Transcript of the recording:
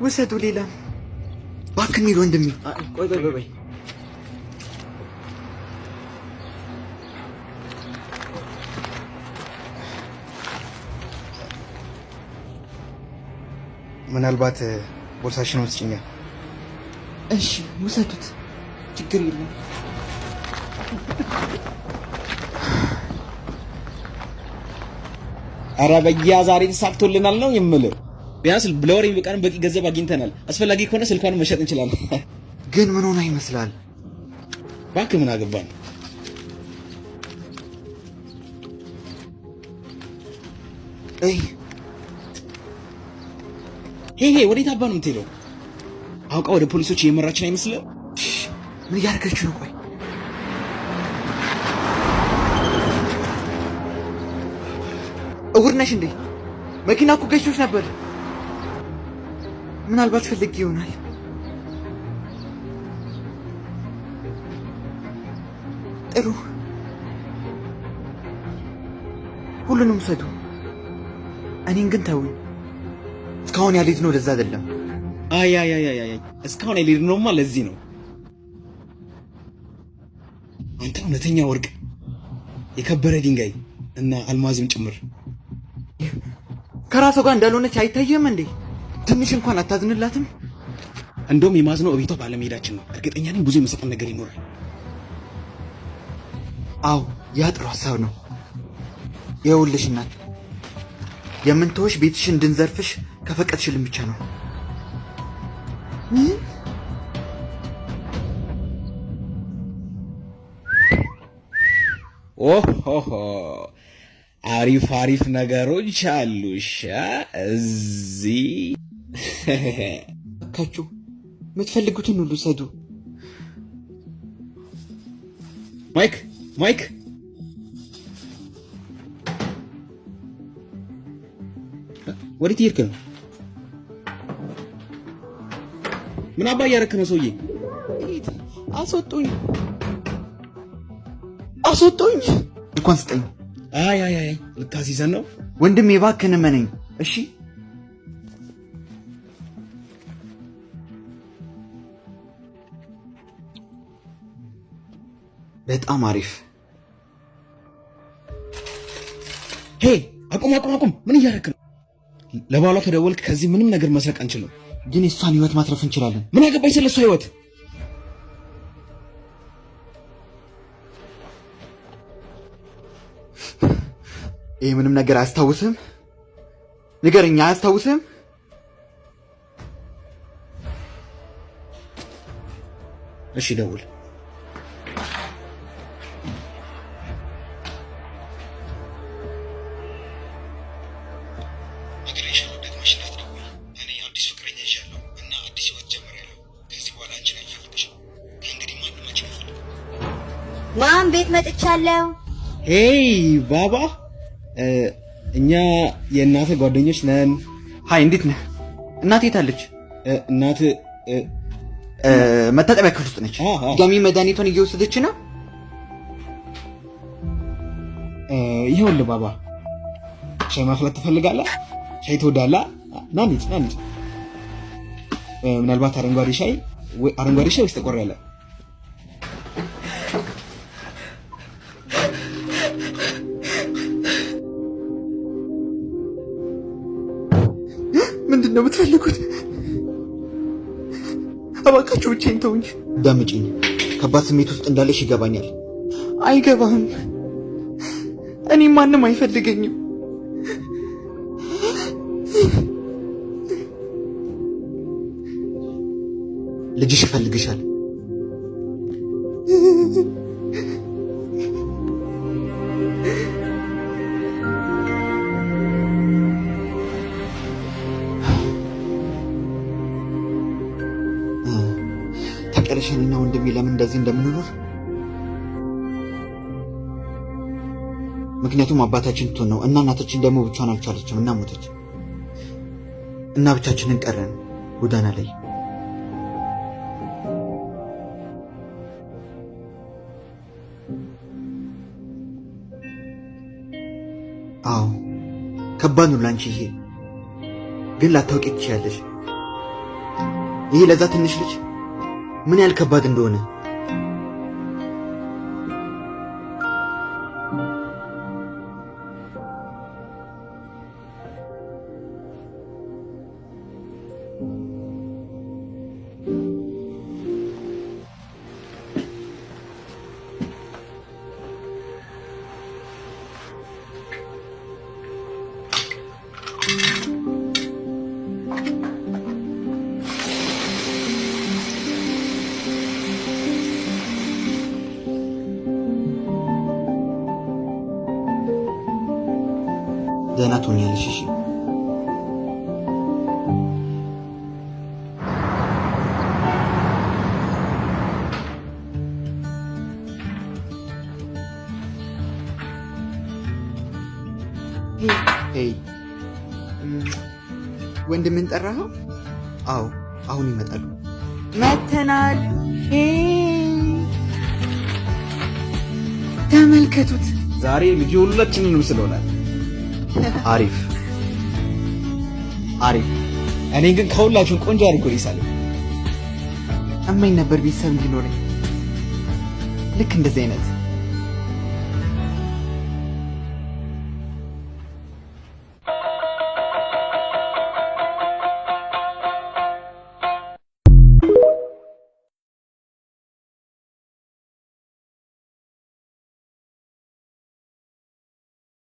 ውሰዱ። ሌላም እባክህ እንሂድ ወንድሜ። ቆይ ምናልባት ቦርሳሽን ወስጭኛ። እሺ ውሰዱት፣ ችግር የለም። ኧረ በያ ዛሬ ተሳክቶልናል ነው የምልህ። ቢያንስ ለወሬ በቃን በቂ ገንዘብ አግኝተናል። አስፈላጊ ከሆነ ስልኳን መሸጥ እንችላለን። ግን ምን ሆነ ይመስላል? እባክህ ምን አገባን? ሄ ወዴት አባ ነው የምትሄደው? አውቃ ወደ ፖሊሶች እየመራችን አይመስልም? ምን እያደረገች ነው? ቆይ እውር ነሽ እንዴ? መኪና እኮ ገጭቶሽ ነበር። ምናልባት ፈልጌ ይሆናል። ጥሩ፣ ሁሉንም ውሰዱ። እኔን ግን ተውኝ። እስካሁን ያልሄድነው ለዛ አይደለም። አይ እስካሁን ያልሄድነውማ ለዚህ ነው። አንተ እውነተኛ ወርቅ፣ የከበረ ድንጋይ እና አልማዝም ጭምር ከራሷ ጋር እንዳልሆነች አይታየም እንዴ? ትንሽ እንኳን አታዝንላትም? እንደውም የማዝነው እቤቷ ባለመሄዳችን ነው። እርግጠኛ ነኝ ብዙ የመሰጠን ነገር ይኖራል። አዎ ያ ጥሩ ሀሳብ ነው። ይኸውልሽ እናት፣ የምንተውሽ ቤትሽ እንድንዘርፍሽ ከፈቀድሽልን ብቻ ነው። ኦሆ አሪፍ ነገሮች አሉሽ እዚህ። እባካችሁ የምትፈልጉትን ሁሉ ሰዱ። ማይክ ወዴት እየሄድክ ነው? ምን አባ እያደረክ ነው ሰውዬ? አስወጡኝ። እንኳን ስጠኝ። አይ ልታሲዘን ነው ወንድሜ፣ እባክህን እመነኝ እሺ? በጣም አሪፍ። ሄ አቁም! ምን እያደረክ ነው? ለባሏ ከደወልክ ከዚህ ምንም ነገር መስረቅ አንችልም። ግን የሷን ህይወት ማትረፍ እንችላለን። ምን አገባኝ ስለሷ ህይወት? ይሄ ምንም ነገር አያስታውስም? ንገረኛ፣ አያስታውስም? እሺ ደውል። ማን ቤት መጥቻለሁ። ሄይ ባባ፣ እኛ የእናትህ ጓደኞች ነን። ሃይ፣ እንዴት ነህ? እናቴ የት አለች? እናትህ መታጠቢያ ክፍል ውስጥ ነች። ጋሚ መድኃኒቷን እየወሰደች ነው። ይኸውልህ ባባ፣ ሻይ ማፍላት ትፈልጋለህ? ሻይ ትወዳለህ? ና እንሂድ። ምናልባት አረንጓዴ ሻይ ወይስ ጠቆር ያለ? ምንድን ነው የምትፈልጉት? እባካችሁ ብቻዬን ተውኝ። ዳምጪኝ። ከባድ ስሜት ውስጥ እንዳለሽ ይገባኛል። አይገባህም። እኔ ማንም አይፈልገኝም። ልጅሽ ይፈልግሻል። ተቀረሸንና ወንድሜ ለምን እንደዚህ እንደምንኖር? ምክንያቱም አባታችን ትቶን ነው እና እናታችን ደግሞ ብቻዋን አልቻለችም እና ሞተች እና ብቻችንን ቀረን ጎዳና ላይ። አዎ ከባድ ነው ላንቺ ይሄ፣ ግን ላታውቂ ትችያለሽ። ይሄ ለዛ ትንሽ ልጅ ምን ያህል ከባድ እንደሆነ ደህና ትሆኛለሽ። እሺ ሄይ ወንድምን ጠራኸው? አዎ አሁን ይመጣሉ። መተናል። ተመልከቱት። ዛሬ ልጅ ሁላችንንም ስለሆናል። አሪፍ አሪፍ። እኔ ግን ከሁላችሁም ቆንጆ አድርጎ ይሳለኝ። እመኝ ነበር ቤተሰብ እንዲኖረኝ ልክ እንደዚህ አይነት